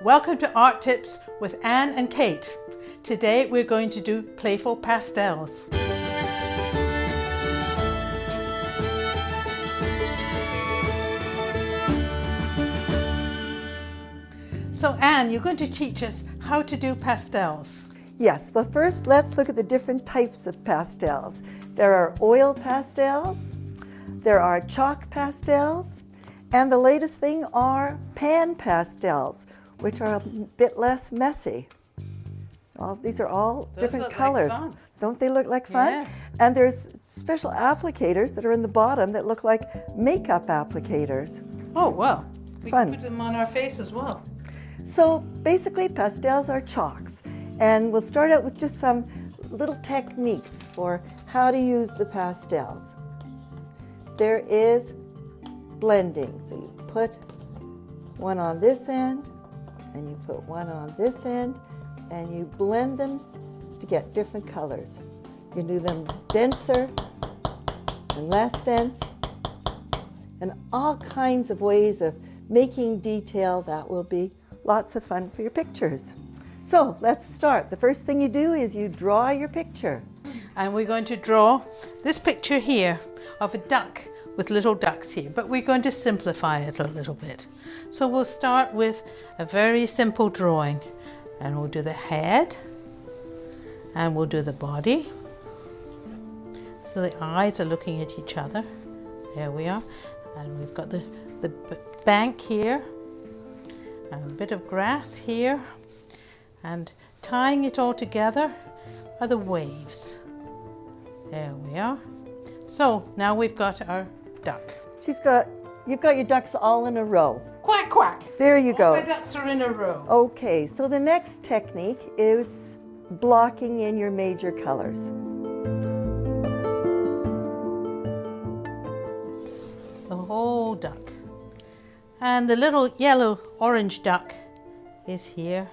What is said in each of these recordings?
Welcome to Art Tips with Anne and Kate. Today we're going to do playful pastels. So Anne, you're going to teach us how to do pastels. Yes, but first let's look at the different types of pastels. There are oil pastels, there are chalk pastels, and the latest thing are pan pastels, which are a bit less messy. These are all different colors. Like fun. Don't they look like fun? Yes. And there's special applicators that are in the bottom that look like makeup applicators. Oh, well, we Fun. can put them on our face as well. So basically pastels are chalks, and we'll start out with just some little techniques for how to use the pastels. There is blending, so you put one on this end and you put one on this end and you blend them to get different colors. You can do them denser and less dense, and all kinds of ways of making detail that will be lots of fun for your pictures. So let's start. The first thing you do is you draw your picture. And we're going to draw this picture here of a duck with little ducks here, but we're going to simplify it a little bit. So we'll start with a very simple drawing, and we'll do the head and we'll do the body. So the eyes are looking at each other. There we are. And we've got the bank here, and a bit of grass here, and tying it all together are the waves. There we are. So now we've got our duck. You've got your ducks all in a row. Quack, quack. There you go. All my ducks are in a row. Okay, so the next technique is blocking in your major colors. The whole duck. And the little yellow orange duck is here.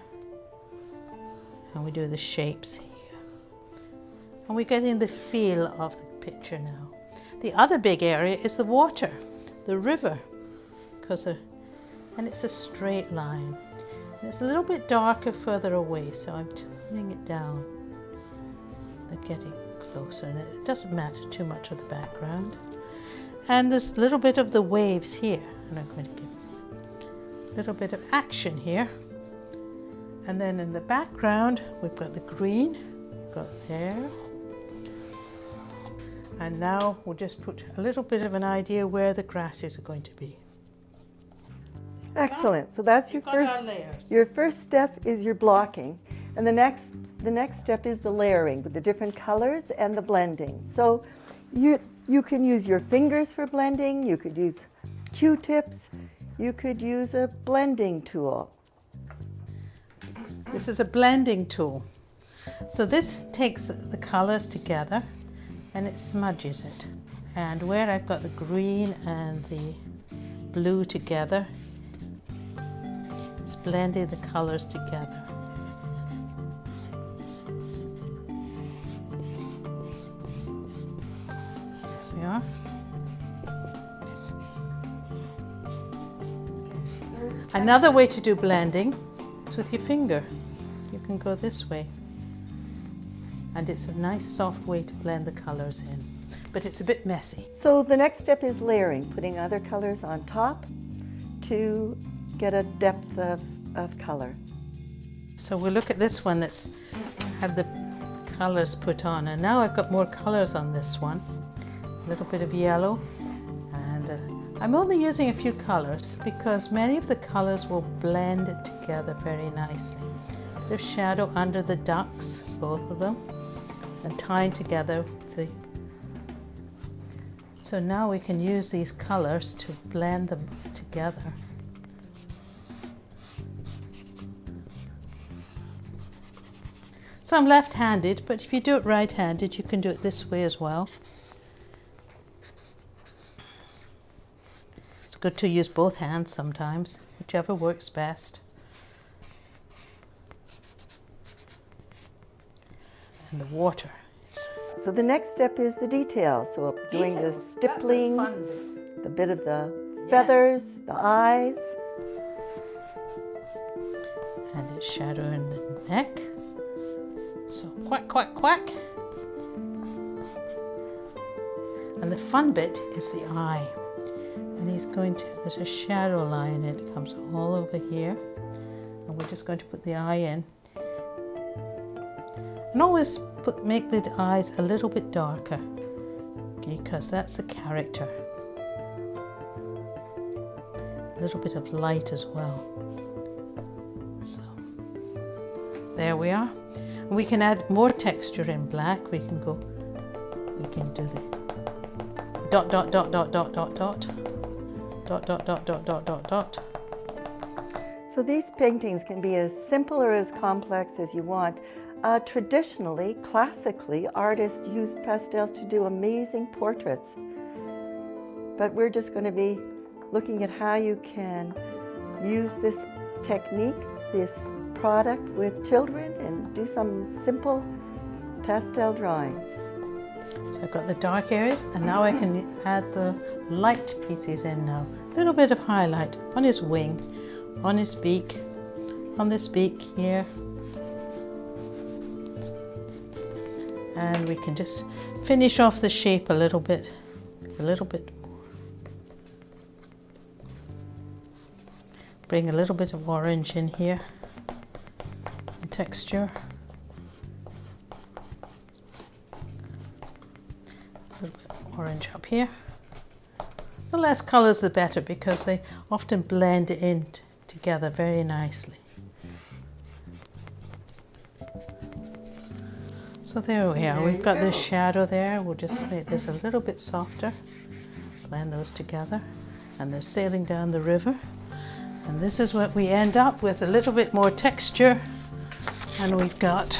And we do the shapes here. And we're getting the feel of the picture now. The other big area is the water, the river, and it's a straight line. And it's a little bit darker further away, so I'm turning it down. They're getting closer, and it doesn't matter too much of the background. And there's a little bit of the waves here, and I'm going to give a little bit of action here. And then in the background, we've got the green, we've got there. And now we'll just put a little bit of an idea where the grasses are going to be. Excellent. So that's your first step is your blocking. And the next step is the layering with the different colors and the blending. So you can use your fingers for blending, you could use Q-tips, you could use a blending tool. This is a blending tool. So this takes the colors together and it smudges it. And where I've got the green and the blue together, it's blending the colors together. There we are. Another way to do blending is with your finger. You can go this way. And it's a nice soft way to blend the colors in, but it's a bit messy. So the next step is layering, putting other colors on top to get a depth of color. So we'll look at this one that's had the colors put on, and now I've got more colors on this one. A little bit of yellow, and I'm only using a few colors because many of the colors will blend together very nicely. There's shadow under the ducks, both of them, and tying together. See? So now we can use these colors to blend them together. So I'm left-handed, but if you do it right-handed, you can do it this way as well. It's good to use both hands sometimes, whichever works best. And the water. So the next step is the details. So we're doing the stippling, the bit of the feathers, the eyes. And it's shadow in the neck. So quack, quack, quack. And the fun bit is the eye. And there's a shadow line, it comes all over here. And we're just going to put the eye in. And always make the eyes a little bit darker, because that's the character. A little bit of light as well. So, there we are. And we can add more texture in black. We can do the dot, dot, dot, dot, dot, dot, dot. Dot, dot, dot, dot, dot, dot, dot. So these paintings can be as simple or as complex as you want. Traditionally, classically, artists used pastels to do amazing portraits. But we're just going to be looking at how you can use this technique, this product with children, and do some simple pastel drawings. So I've got the dark areas, and now I can add the light pieces in now. A little bit of highlight on his wing, on his beak, on this beak here. And we can just finish off the shape a little bit more. Bring a little bit of orange in here, and texture. A little bit of orange up here. The less colours the better, because they often blend in together very nicely. So there we are. We've got this shadow there. We'll just make this a little bit softer. Blend those together. And they're sailing down the river. And this is what we end up with, a little bit more texture. And we've got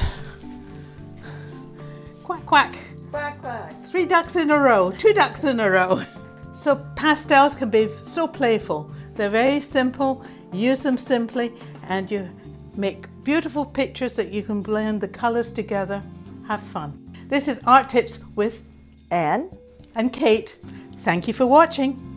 quack, quack. Quack, quack. 3 ducks in a row, 2 ducks in a row. So pastels can be so playful. They're very simple. Use them simply, and you make beautiful pictures that you can blend the colors together. Have fun. This is Art Tips with Anne and Kate. Thank you for watching.